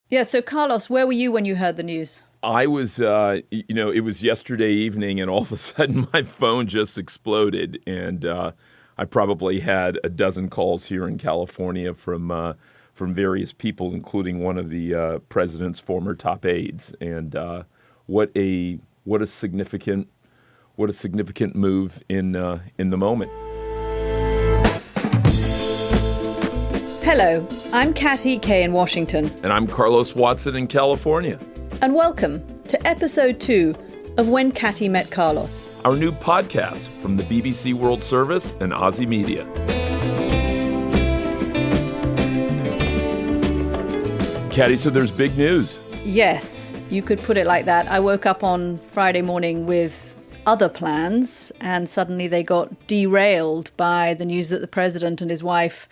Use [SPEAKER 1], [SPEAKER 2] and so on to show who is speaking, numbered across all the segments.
[SPEAKER 1] Yeah, so Carlos, where were you when you heard the news?
[SPEAKER 2] I was, it was yesterday evening, and all of a sudden my phone just exploded, and I probably had a dozen calls here in California from various people, including one of the president's former top aides. And what a significant move in the moment.
[SPEAKER 1] Hello, I'm Katty K in Washington.
[SPEAKER 2] And I'm Carlos Watson in California.
[SPEAKER 1] And welcome to episode 2 of When Katty Met Carlos,
[SPEAKER 2] our new podcast from the BBC World Service and OZY Media. Katty, so there's big news.
[SPEAKER 1] Yes, you could put it like that. I woke up on Friday morning with other plans, and suddenly they got derailed by the news that the president and his wife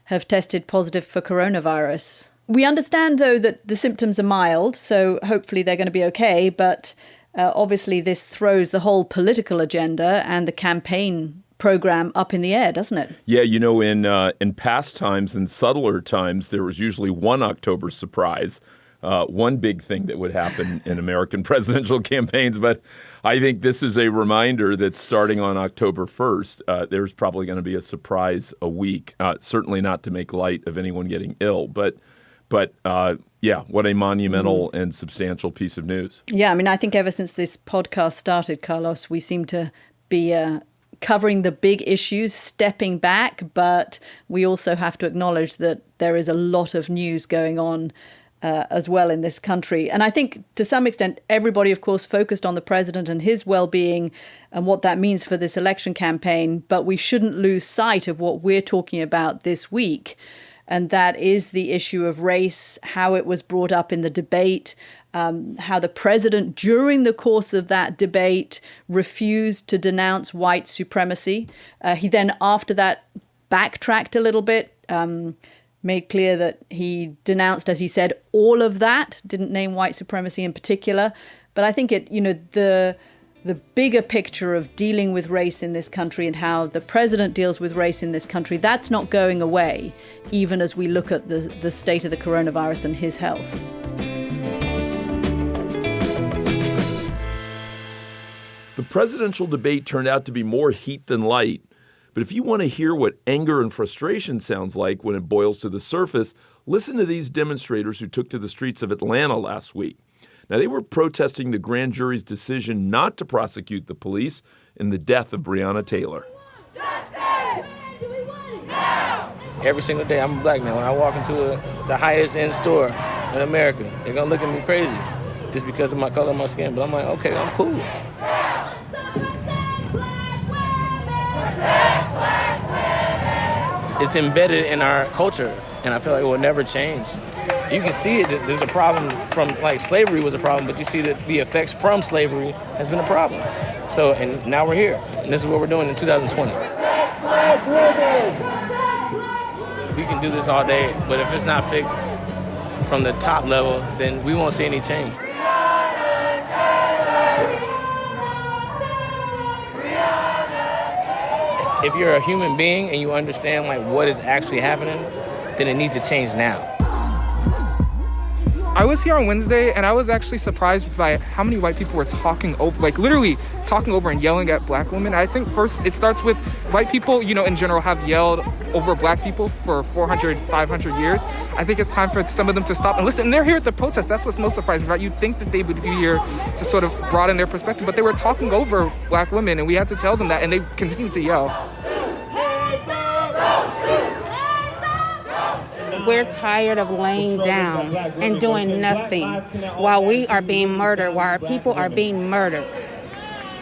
[SPEAKER 1] have tested positive for coronavirus. We understand, though, that the symptoms are mild, so hopefully they're going to be okay. But obviously this throws the whole political agenda and the campaign program up in the air, doesn't it?
[SPEAKER 2] Yeah, in past times, in subtler times, there was usually one October surprise, one big thing that would happen in American presidential campaigns. But I think this is a reminder that starting on October 1st, there's probably going to be a surprise a week. Certainly not to make light of anyone getting ill, but what a monumental and substantial piece of news.
[SPEAKER 1] Yeah, I mean, I think ever since this podcast started, Carlos, we seem to be covering the big issues, stepping back, but we also have to acknowledge that there is a lot of news going on as well in this country. And I think to some extent, everybody, of course, focused on the president and his well-being and what that means for this election campaign. But we shouldn't lose sight of what we're talking about this week. And that is the issue of race, how it was brought up in the debate, how the president, during the course of that debate, refused to denounce white supremacy. He then, after that, backtracked a little bit, made clear that he denounced, as he said, all of that, didn't name white supremacy in particular. But I think the bigger picture of dealing with race in this country and how the president deals with race in this country, that's not going away, even as we look at the state of the coronavirus and his health.
[SPEAKER 2] The presidential debate turned out to be more heat than light. But if you want to hear what anger and frustration sounds like when it boils to the surface, listen to these demonstrators who took to the streets of Atlanta last week. Now, they were protesting the grand jury's decision not to prosecute the police in the death of Breonna Taylor.
[SPEAKER 3] Justice! Do we want it now? Every single day, I'm a black man. When I walk into the highest end store in America, they're going to look at me crazy just because of my color of my skin. But I'm like, okay, I'm cool. It's embedded in our culture, and I feel like it will never change. You can see it. There's a problem from, like, slavery was a problem, but you see that the effects from slavery has been a problem. So, and now we're here, and this is what we're doing in 2020. We can do this all day, but if it's not fixed from the top level, then we won't see any change. If you're a human being and you understand like what is actually happening, then it needs to change now.
[SPEAKER 4] I was here on Wednesday and I was actually surprised by how many white people were talking over, like literally talking over and yelling at black women. I think first it starts with white people, in general have yelled over black people for 400, 500 years. I think it's time for some of them to stop and listen. And they're here at the protest. That's what's most surprising, right? You'd think that they would be here to sort of broaden their perspective, but they were talking over black women and we had to tell them that, and they continued to yell.
[SPEAKER 5] We're tired of laying down and doing nothing while we are being murdered, while our people are being murdered.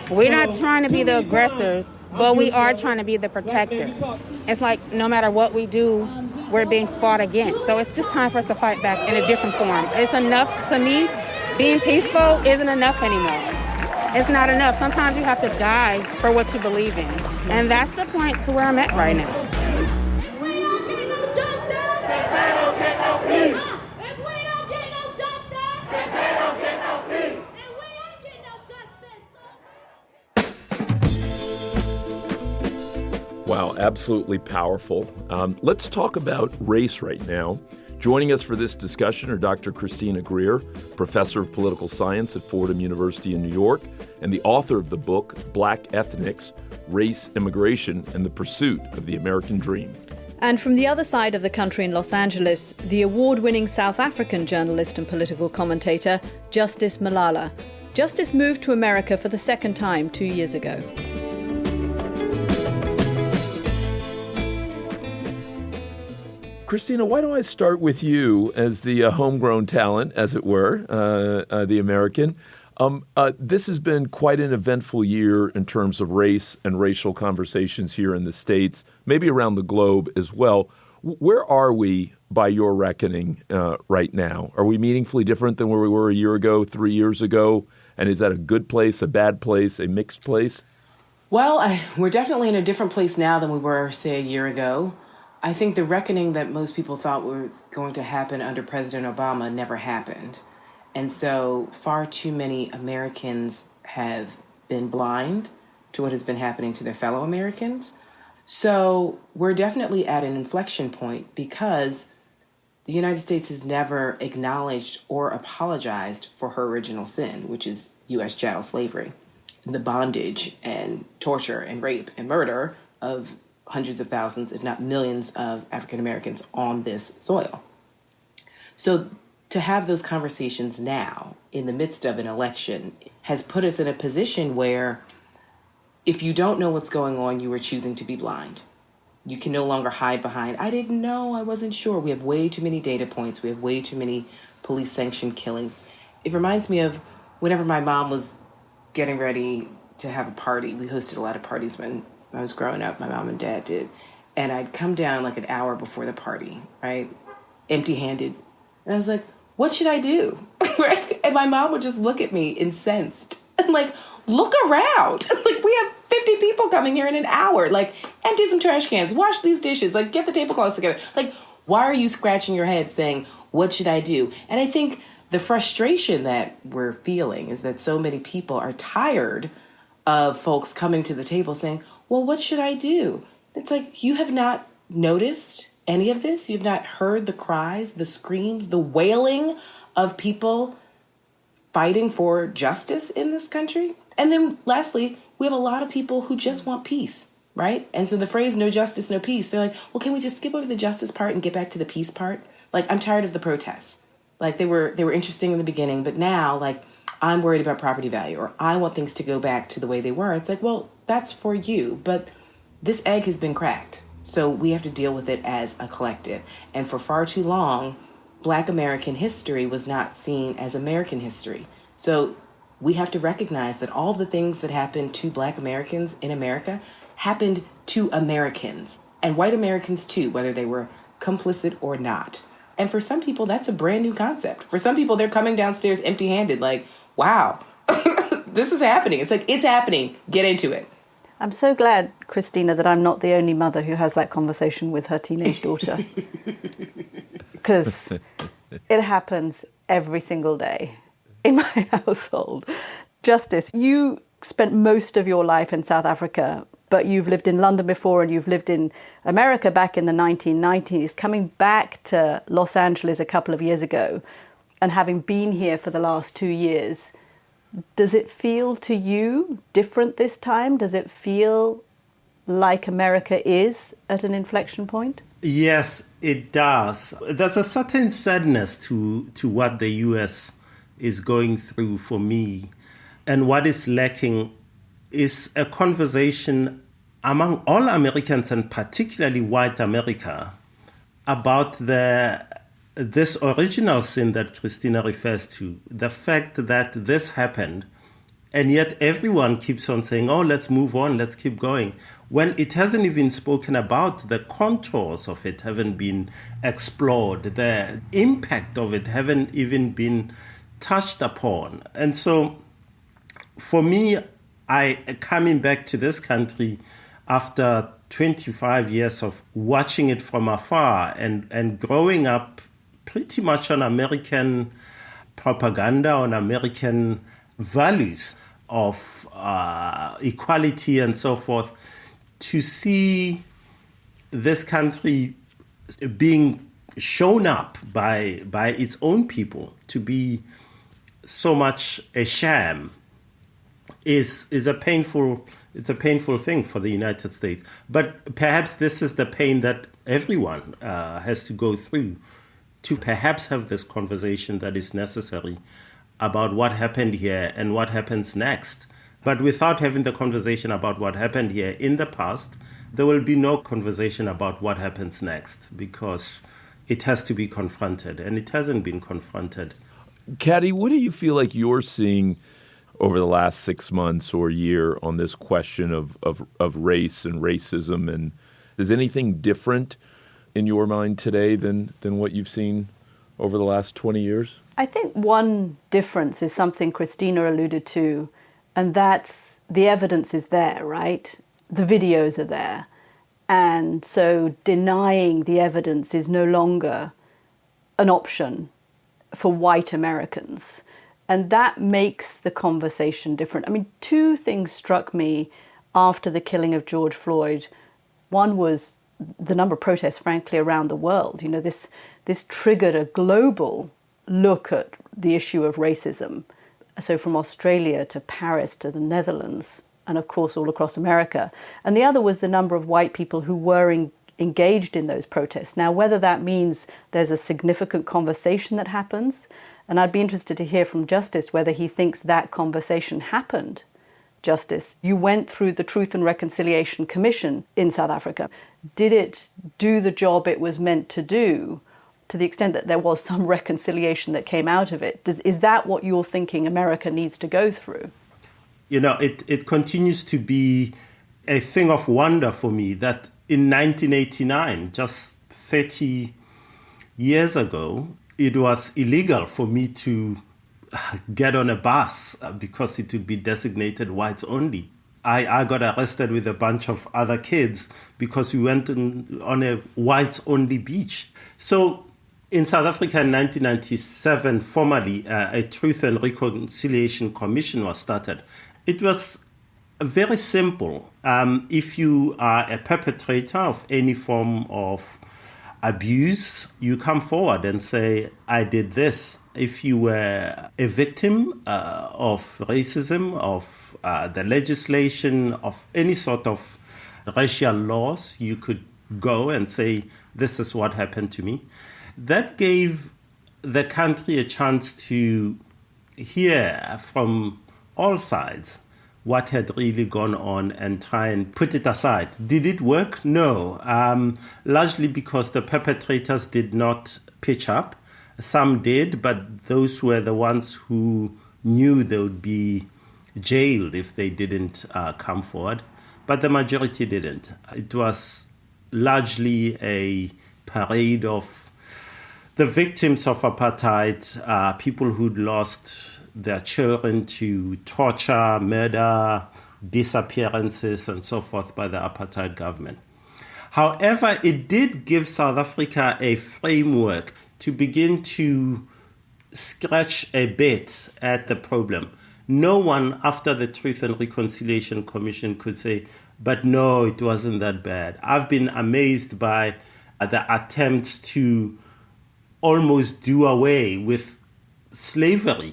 [SPEAKER 5] We're not trying to be the aggressors, but we are trying to be the protectors. It's like no matter what we do, we're being fought against. So it's just time for us to fight back in a different form. It's enough, to me, being peaceful isn't enough anymore. It's not enough. Sometimes you have to die for what you believe in. And that's the point to where I'm at right now.
[SPEAKER 2] Wow, absolutely powerful. Let's talk about race right now. Joining us for this discussion are Dr. Christina Greer, professor of political science at Fordham University in New York, and the author of the book Black Ethnics, Race, Immigration, and the Pursuit of the American Dream.
[SPEAKER 1] And from the other side of the country in Los Angeles, the award-winning South African journalist and political commentator, Justice Malala. Justice moved to America for the second time 2 years ago.
[SPEAKER 2] Christina, why don't I start with you as the homegrown talent, as it were, the American. This has been quite an eventful year in terms of race and racial conversations here in the States, maybe around the globe as well. Where are we, by your reckoning, right now? Are we meaningfully different than where we were a year ago, 3 years ago? And is that a good place, a bad place, a mixed place?
[SPEAKER 6] Well, we're definitely in a different place now than we were, say, a year ago. I think the reckoning that most people thought was going to happen under President Obama never happened. And so far too many Americans have been blind to what has been happening to their fellow Americans. So we're definitely at an inflection point because the United States has never acknowledged or apologized for her original sin, which is U.S. chattel slavery, the bondage and torture and rape and murder of hundreds of thousands, if not millions, of African Americans on this soil. So to have those conversations now, in the midst of an election, has put us in a position where if you don't know what's going on, you are choosing to be blind. You can no longer hide behind, I didn't know, I wasn't sure. We have way too many data points. We have way too many police-sanctioned killings. It reminds me of whenever my mom was getting ready to have a party. We hosted a lot of parties when I was growing up, my mom and dad did. And I'd come down like an hour before the party, right? Empty-handed. And I was like, what should I do? And my mom would just look at me incensed and like, look around. Like, we have 50 people coming here in an hour. Like, empty some trash cans, wash these dishes, like, get the tablecloths together. Like, why are you scratching your head saying, what should I do? And I think the frustration that we're feeling is that so many people are tired of folks coming to the table saying, well, what should I do? It's like, you have not noticed any of this. You've not heard the cries, the screams, the wailing of people fighting for justice in this country. And then lastly, we have a lot of people who just want peace, right? And so the phrase no justice, no peace, they're like, well, can we just skip over the justice part and get back to the peace part? Like, I'm tired of the protests. Like, they were interesting in the beginning, but now, like, I'm worried about property value, or I want things to go back to the way they were. It's like, well, that's for you, but this egg has been cracked. So we have to deal with it as a collective. And for far too long, Black American history was not seen as American history. So we have to recognize that all the things that happened to Black Americans in America happened to Americans, and white Americans too, whether they were complicit or not. And for some people, that's a brand new concept. For some people, they're coming downstairs empty-handed, like, wow, this is happening. It's like, it's happening. Get into it.
[SPEAKER 1] I'm so glad, Christina, that I'm not the only mother who has that conversation with her teenage daughter. Because it happens every single day in my household. Justice, you spent most of your life in South Africa, but you've lived in London before and you've lived in America back in the 1990s. Coming back to Los Angeles a couple of years ago and having been here for the last 2 years, does it feel to you different this time? Does it feel like America is at an inflection point?
[SPEAKER 7] Yes, it does. There's a certain sadness to what the U.S. is going through for me. And what is lacking is a conversation among all Americans, and particularly white America, about this original sin that Christina refers to, the fact that this happened, and yet everyone keeps on saying, oh, let's move on, let's keep going, when it hasn't even spoken about. The contours of it haven't been explored, the impact of it haven't even been touched upon. And so for me, coming back to this country after 25 years of watching it from afar and growing up pretty much on American propaganda, on American values of equality and so forth, to see this country being shown up by its own people to be so much a sham is a painful thing for the United States. But perhaps this is the pain that everyone has to go through, to perhaps have this conversation that is necessary about what happened here and what happens next. But without having the conversation about what happened here in the past, there will be no conversation about what happens next, because it has to be confronted, and it hasn't been confronted.
[SPEAKER 2] Katty, what do you feel like you're seeing over the last 6 months or year on this question of race and racism? And is anything different in your mind today than what you've seen over the last 20 years?
[SPEAKER 1] I think one difference is something Christina alluded to, and that's the evidence is there, right? The videos are there. And so denying the evidence is no longer an option for white Americans. And that makes the conversation different. I mean, two things struck me after the killing of George Floyd. One was the number of protests, frankly, around the world. You know, this triggered a global look at the issue of racism. So from Australia to Paris to the Netherlands, and of course all across America. And the other was the number of white people who were engaged in those protests. Now, whether that means there's a significant conversation that happens, and I'd be interested to hear from Justice whether he thinks that conversation happened. Justice, you went through the Truth and Reconciliation Commission in South Africa. Did it do the job it was meant to do, to the extent that there was some reconciliation that came out of it? Is that what you're thinking America needs to go through?
[SPEAKER 7] You know, it continues to be a thing of wonder for me that in 1989, just 30 years ago, it was illegal for me to get on a bus because it would be designated whites only. I got arrested with a bunch of other kids because we went on a whites only beach. So in South Africa in 1997, formally, a Truth and Reconciliation Commission was started. It was very simple. If you are a perpetrator of any form of abuse, you come forward and say, I did this. If you were a victim of racism, of the legislation, of any sort of racial laws, you could go and say, this is what happened to me. That gave the country a chance to hear from all sides what had really gone on and try and put it aside. Did it work? No. Largely because the perpetrators did not pitch up. Some did, but those were the ones who knew they would be jailed if they didn't come forward. But the majority didn't. It was largely a parade of the victims of apartheid, people who'd lost their children to torture, murder, disappearances, and so forth by the apartheid government. However, it did give South Africa a framework to begin to scratch a bit at the problem. No one after the Truth and Reconciliation Commission could say, but no, it wasn't that bad. I've been amazed by the attempts to almost do away with slavery.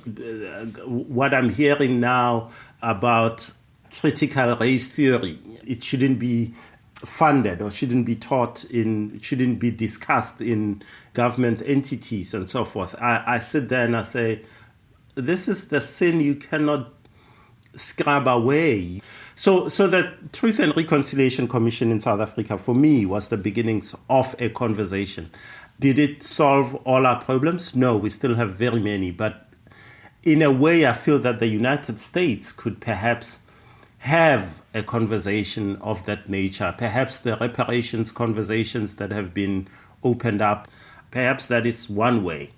[SPEAKER 7] What I'm hearing now about critical race theory, it shouldn't be funded or shouldn't be taught shouldn't be discussed in government entities and so forth. I sit there and I say, this is the sin you cannot scrub away. So the Truth and Reconciliation Commission in South Africa, for me, was the beginnings of a conversation. Did it solve all our problems? No, we still have very many. But in a way, I feel that the United States could perhaps have a conversation of that nature. Perhaps the reparations conversations that have been opened up, perhaps that is one way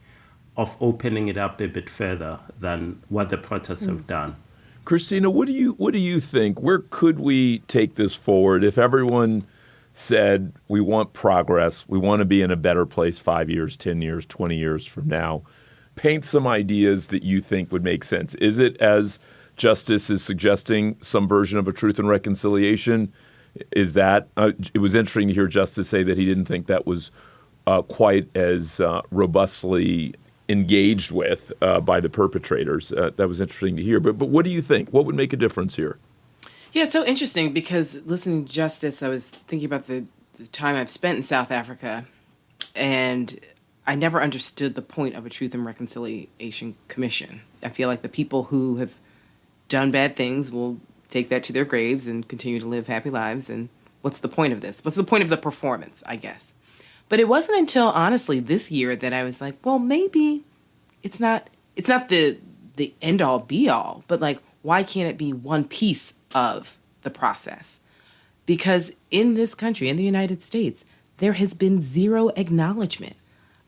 [SPEAKER 7] of opening it up a bit further than what the protests have done.
[SPEAKER 2] Christina, what do you think? Where could we take this forward if everyone said we want progress, we want to be in a better place 5 years, 10 years, 20 years from now? Paint some ideas that you think would make sense. Is it, as Justice is suggesting, some version of a Truth and Reconciliation? Is that it was interesting to hear Justice say that he didn't think that was quite as robustly engaged with by the perpetrators. That was interesting to hear. But what do you think? What would make a difference here?
[SPEAKER 6] Yeah, it's so interesting because listening to Justice, I was thinking about the time I've spent in South Africa, and I never understood the point of a Truth and Reconciliation Commission. I feel like the people who have done bad things will take that to their graves and continue to live happy lives. And what's the point of this? What's the point of the performance, I guess? But it wasn't until, honestly, this year that I was like, well, maybe it's not the end-all, be-all, but like, why can't it be one piece of the process? Because in this country, in the United States, there has been zero acknowledgement.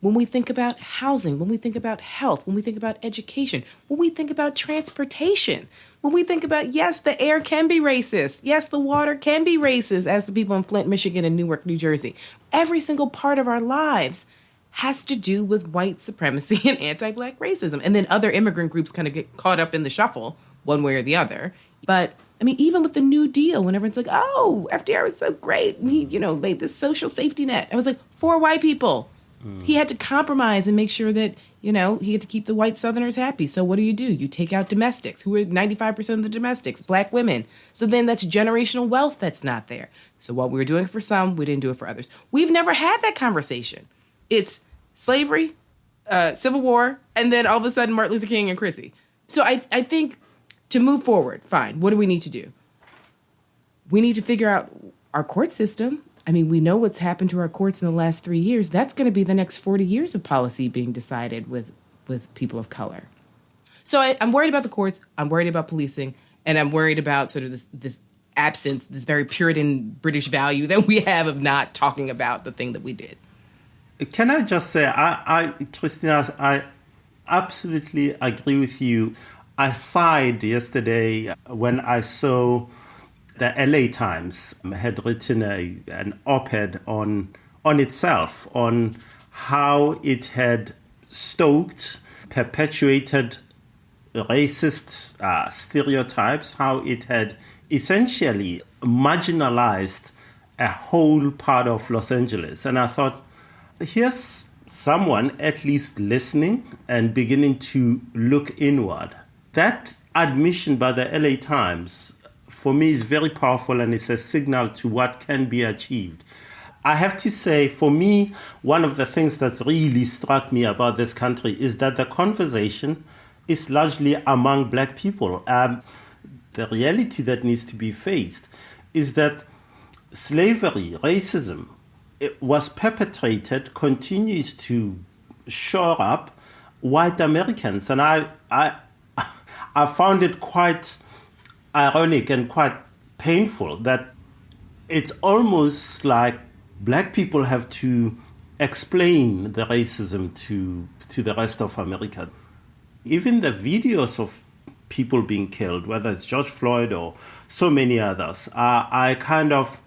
[SPEAKER 6] When we think about housing, when we think about health, when we think about education, when we think about transportation, when we think about, yes, the air can be racist. Yes, the water can be racist, as the people in Flint, Michigan, and Newark, New Jersey. Every single part of our lives has to do with white supremacy and anti-Black racism. And then other immigrant groups kind of get caught up in the shuffle one way or the other. But, I mean, even with the New Deal, when everyone's like, oh, FDR was so great, and he, made this social safety net. I was like, for white people. He had to compromise and make sure that, he had to keep the white Southerners happy. So what do? You take out domestics. Who are 95% of the domestics? Black women. So then that's generational wealth that's not there. So what we were doing for some, we didn't do it for others. We've never had that conversation. It's slavery, Civil War, and then all of a sudden Martin Luther King and Chrissy. So I think to move forward, fine, what do we need to do? We need to figure out our court system. I mean, we know what's happened to our courts in the last 3 years. That's going to be the next 40 years of policy being decided with people of color. So I'm worried about the courts. I'm worried about policing. And I'm worried about sort of this absence, this very Puritan British value that we have of not talking about the thing that we did.
[SPEAKER 7] Can I just say, Christina, I absolutely agree with you. I sighed yesterday when I saw the LA Times had written an op-ed on itself, on how it had stoked, perpetuated racist stereotypes, how it had essentially marginalized a whole part of Los Angeles. And I thought, here's someone at least listening and beginning to look inward. That admission by the LA Times, for me, is very powerful, and it's a signal to what can be achieved. I have to say, for me, one of the things that's really struck me about this country is that the conversation is largely among Black people. The reality that needs to be faced is that slavery, racism, it was perpetrated, continues to shore up white Americans. And I found it quite ironic and quite painful that it's almost like Black people have to explain the racism to the rest of America. Even the videos of people being killed, whether it's George Floyd or so many others, I kind of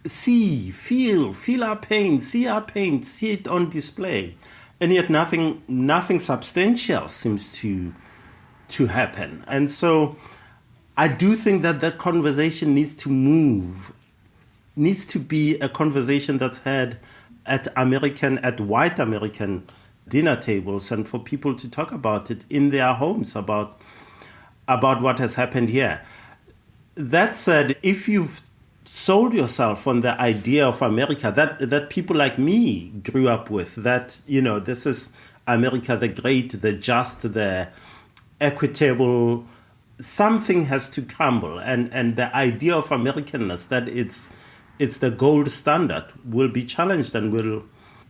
[SPEAKER 7] feel our pain, see it on display. And yet nothing substantial seems to happen. And so I do think that that conversation needs to move, needs to be a conversation that's had at white American dinner tables, and for people to talk about it in their homes about what has happened here. That said, if you've sold yourself on the idea of America that people like me grew up with, that, this is America the great, the just, the equitable, something has to crumble, and the idea of Americanness, that it's the gold standard, will be challenged and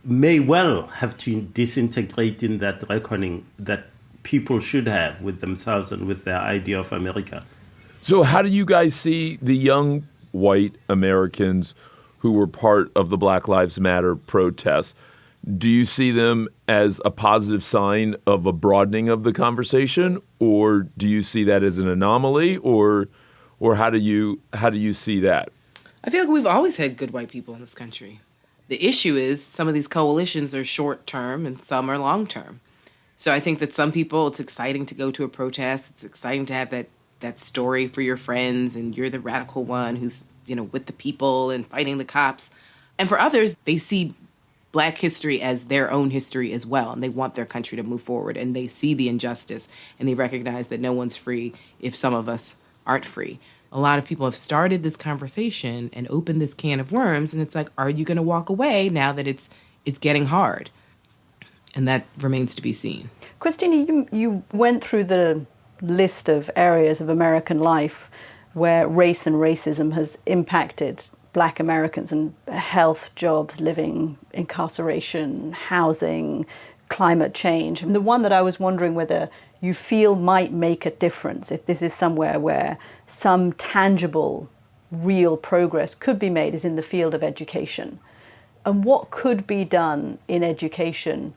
[SPEAKER 7] may well have to disintegrate in that reckoning that people should have with themselves and with their idea of America.
[SPEAKER 2] So how do you guys see the young white Americans who were part of the Black Lives Matter protests? Do you see them as a positive sign of a broadening of the conversation, or do you see that as an anomaly, or how do you see that?
[SPEAKER 6] I feel like we've always had good white people in this country. The issue is some of these coalitions are short-term and some are long-term. So I think that some people, it's exciting to go to a protest. It's exciting to have that story for your friends, and you're the radical one who's, with the people and fighting the cops. And for others, they see Black history as their own history as well, and they want their country to move forward, and they see the injustice, and they recognize that no one's free if some of us aren't free. A lot of people have started this conversation and opened this can of worms, and it's like, are you going to walk away now that it's getting hard? And that remains to be seen.
[SPEAKER 1] Christina, you went through the list of areas of American life where race and racism has impacted Black Americans, and health, jobs, living, incarceration, housing, climate change. And the one that I was wondering whether you feel might make a difference, if this is somewhere where some tangible, real progress could be made, is in the field of education. And what could be done in education,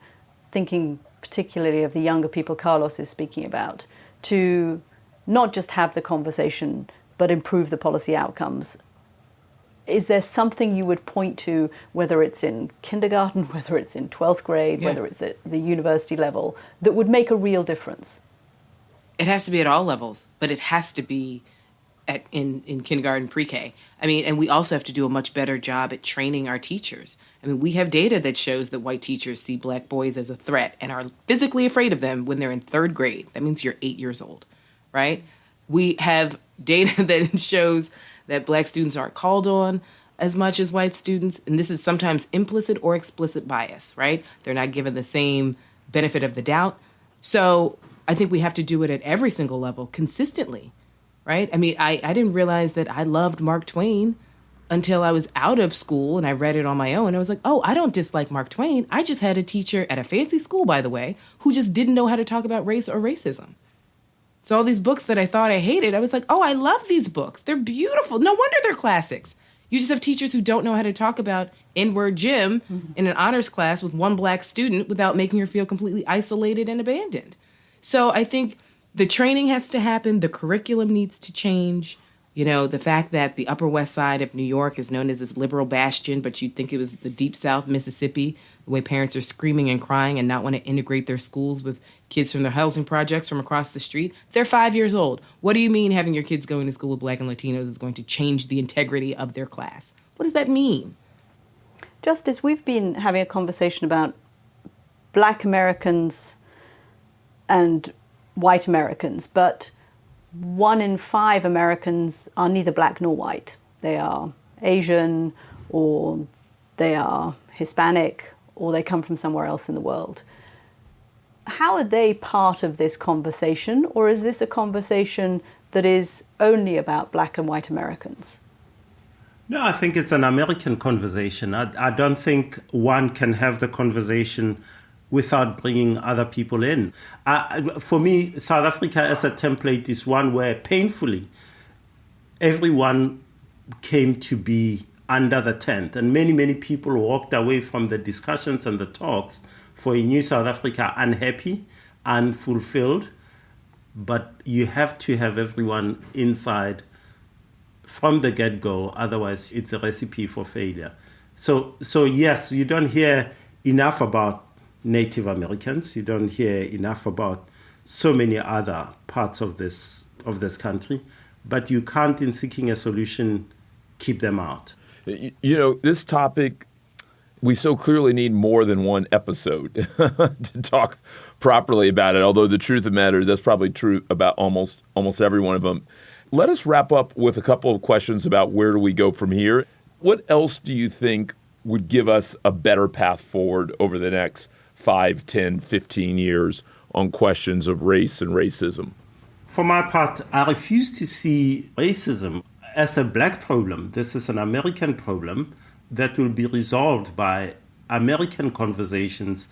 [SPEAKER 1] thinking particularly of the younger people Carlos is speaking about, to not just have the conversation, but improve the policy outcomes? Is there something you would point to, whether it's in kindergarten, whether it's in 12th grade, whether it's at the university level, that would make a real difference?
[SPEAKER 6] It has to be at all levels, but it has to be in kindergarten, pre-K. I mean, and we also have to do a much better job at training our teachers. I mean, we have data that shows that white teachers see Black boys as a threat and are physically afraid of them when they're in 3rd grade. That means you're 8 years old, right? We have data that shows that Black students aren't called on as much as white students. And this is sometimes implicit or explicit bias, right? They're not given the same benefit of the doubt. So I think we have to do it at every single level consistently, right? I mean, I didn't realize that I loved Mark Twain until I was out of school and I read it on my own. I was like, oh, I don't dislike Mark Twain. I just had a teacher at a fancy school, by the way, who just didn't know how to talk about race or racism. So all these books that I thought I hated, I was like, oh, I love these books. They're beautiful. No wonder they're classics. You just have teachers who don't know how to talk about N-word Jim in an honors class with one Black student without making her feel completely isolated and abandoned. So I think the training has to happen. The curriculum needs to change. You know, the fact that the Upper West Side of New York is known as this liberal bastion, but you'd think it was the Deep South, Mississippi, the way parents are screaming and crying and not want to integrate their schools with kids from their housing projects from across the street. They're 5 years old. What do you mean having your kids going to school with Black and Latinos is going to change the integrity of their class? What does that mean?
[SPEAKER 1] Justice, we've been having a conversation about Black Americans and white Americans, but 1 in 5 Americans are neither Black nor white. They are Asian, or they are Hispanic, or they come from somewhere else in the world. How are they part of this conversation, or is this a conversation that is only about Black and white Americans?
[SPEAKER 7] No, I think it's an American conversation. I don't think one can have the conversation without bringing other people in. For me, South Africa as a template is one where painfully everyone came to be under the tent, and many, many people walked away from the discussions and the talks for a new South Africa unhappy, unfulfilled. But you have to have everyone inside from the get-go, otherwise it's a recipe for failure. So yes, you don't hear enough about Native Americans. You don't hear enough about so many other parts of this country, but you can't, in seeking a solution, keep them out.
[SPEAKER 2] You know, this topic, we so clearly need more than one episode to talk properly about it, although the truth of the matter is that's probably true about almost every one of them. Let us wrap up with a couple of questions about where do we go from here. What else do you think would give us a better path forward over the next 5, 10, 15 years on questions of race and racism?
[SPEAKER 7] For my part, I refuse to see racism as a Black problem. This is an American problem that will be resolved by American conversations,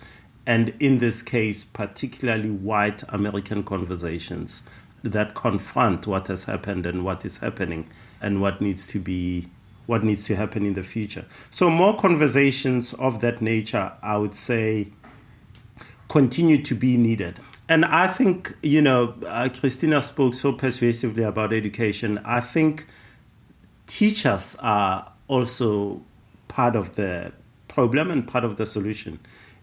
[SPEAKER 7] and in this case, particularly white American conversations that confront what has happened and what is happening and what needs to happen in the future. So more conversations of that nature, I would say, continue to be needed. And I think, Christina spoke so persuasively about education. I think teachers are also part of the problem and part of the solution.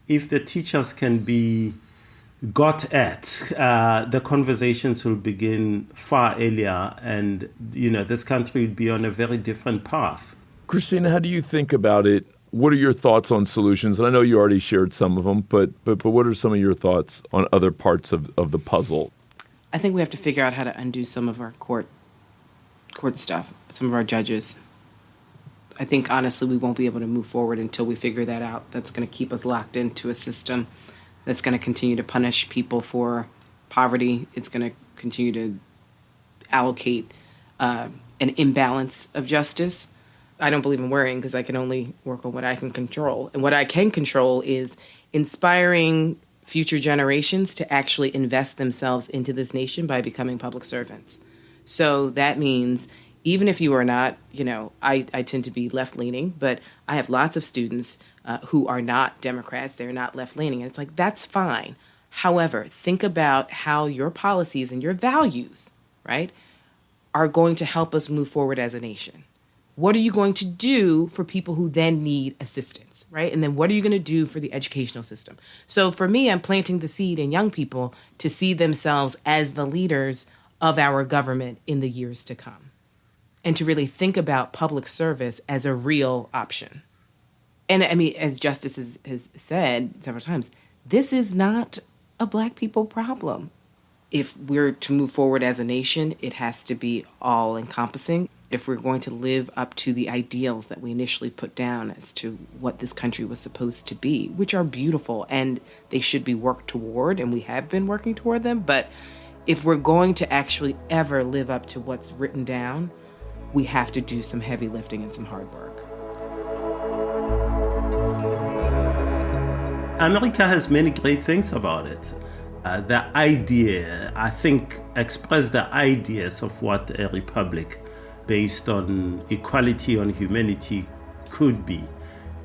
[SPEAKER 7] If the teachers can be got at, the conversations will begin far earlier, and this country will be on a very different path.
[SPEAKER 2] Christina, how do you think about it What are your thoughts on solutions? And I know you already shared some of them, but what are some of your thoughts on other parts of the puzzle?
[SPEAKER 6] I think we have to figure out how to undo some of our court stuff, some of our judges. I think, honestly, we won't be able to move forward until we figure that out. That's going to keep us locked into a system that's going to continue to punish people for poverty. It's going to continue to allocate an imbalance of justice. I don't believe in worrying because I can only work on what I can control. And what I can control is inspiring future generations to actually invest themselves into this nation by becoming public servants. So that means even if you are not, I tend to be left-leaning, but I have lots of students who are not Democrats. They're not left-leaning. And it's like, that's fine. However, think about how your policies and your values, right, are going to help us move forward as a nation. What are you going to do for people who then need assistance, right? And then what are you going to do for the educational system? So for me, I'm planting the seed in young people to see themselves as the leaders of our government in the years to come, and to really think about public service as a real option. And I mean, as Justice has said several times, this is not a Black people problem. If we're to move forward as a nation, it has to be all-encompassing. If we're going to live up to the ideals that we initially put down as to what this country was supposed to be, which are beautiful and they should be worked toward, and we have been working toward them, but if we're going to actually ever live up to what's written down, we have to do some heavy lifting and some hard work.
[SPEAKER 7] America has many great things about it. The idea, I think, express the ideas of what a republic based on equality, on humanity could be.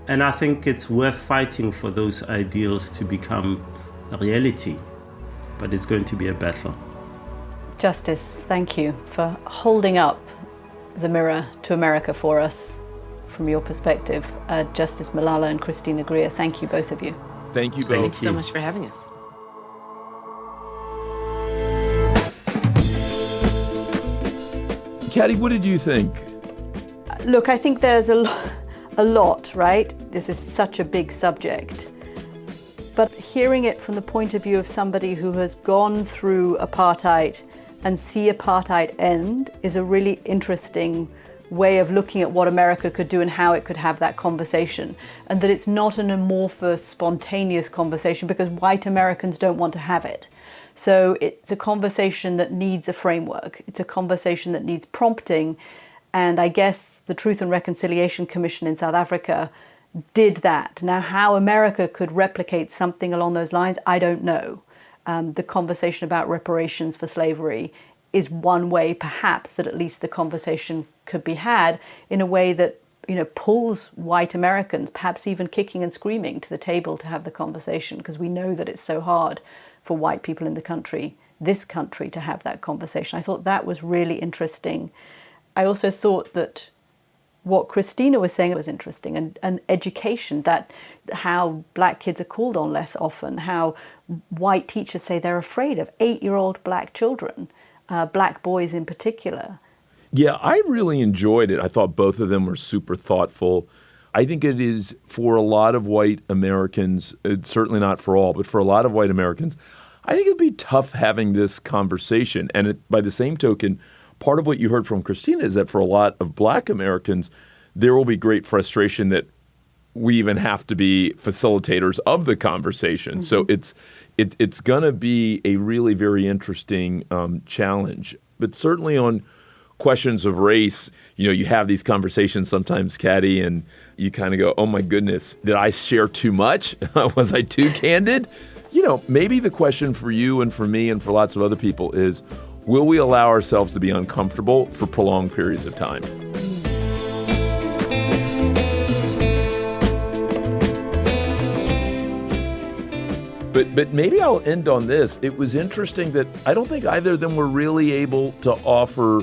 [SPEAKER 7] And I think it's worth fighting for those ideals to become a reality. But it's going to be a battle.
[SPEAKER 1] Justice, thank you for holding up the mirror to America for us from your perspective. Justice Malala and Christina Greer, thank you, both of you.
[SPEAKER 2] Thank you both.
[SPEAKER 6] Thanks so much for having us.
[SPEAKER 2] Katty, what did you think?
[SPEAKER 1] Look, I think there's a lot, right? This is such a big subject. But hearing it from the point of view of somebody who has gone through apartheid and see apartheid end is a really interesting way of looking at what America could do and how it could have that conversation. And that it's not an amorphous, spontaneous conversation because white Americans don't want to have it. So it's a conversation that needs a framework. It's a conversation that needs prompting. And I guess the Truth and Reconciliation Commission in South Africa did that. Now, how America could replicate something along those lines, I don't know. The conversation about reparations for slavery is one way, perhaps, that at least the conversation could be had in a way that, pulls white Americans, perhaps even kicking and screaming, to the table to have the conversation, because we know that it's so hard for white people in the country, this country, to have that conversation. I thought that was really interesting. I also thought that what Christina was saying was interesting, and education, that how Black kids are called on less often, how white teachers say they're afraid of 8-year-old Black children, Black boys in particular.
[SPEAKER 2] Yeah, I really enjoyed it. I thought both of them were super thoughtful. I think it is, for a lot of white Americans, it's certainly not for all, but for a lot of white Americans, I think it'd be tough having this conversation. And by the same token, part of what you heard from Christina is that for a lot of Black Americans, there will be great frustration that we even have to be facilitators of the conversation. Mm-hmm. So it's going to be a really very interesting challenge. But certainly on questions of race, you have these conversations sometimes, Katty, and you kind of go, oh my goodness, did I share too much? Was I too candid? Maybe the question for you and for me and for lots of other people is, will we allow ourselves to be uncomfortable for prolonged periods of time? But maybe I'll end on this. It was interesting that I don't think either of them were really able to offer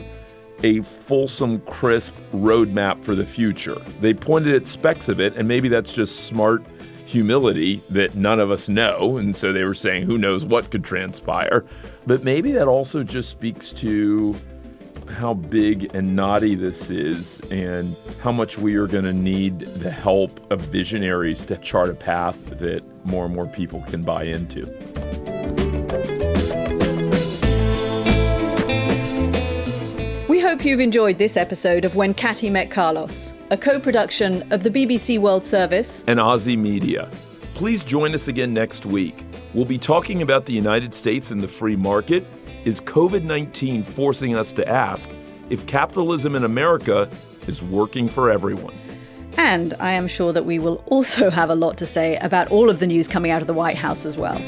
[SPEAKER 2] a fulsome, crisp roadmap for the future. They pointed at specks of it, and maybe that's just smart humility that none of us know, and so they were saying who knows what could transpire. But maybe that also just speaks to how big and knotty this is and how much we are going to need the help of visionaries to chart a path that more and more people can buy into.
[SPEAKER 1] We hope you've enjoyed this episode of When Katty Met Carlos, a co-production of the BBC World Service
[SPEAKER 2] and OZY Media. Please join us again next week. We'll be talking about the United States and the free market. Is COVID-19 forcing us to ask if capitalism in America is working for everyone?
[SPEAKER 1] And I am sure that we will also have a lot to say about all of the news coming out of the White House as well.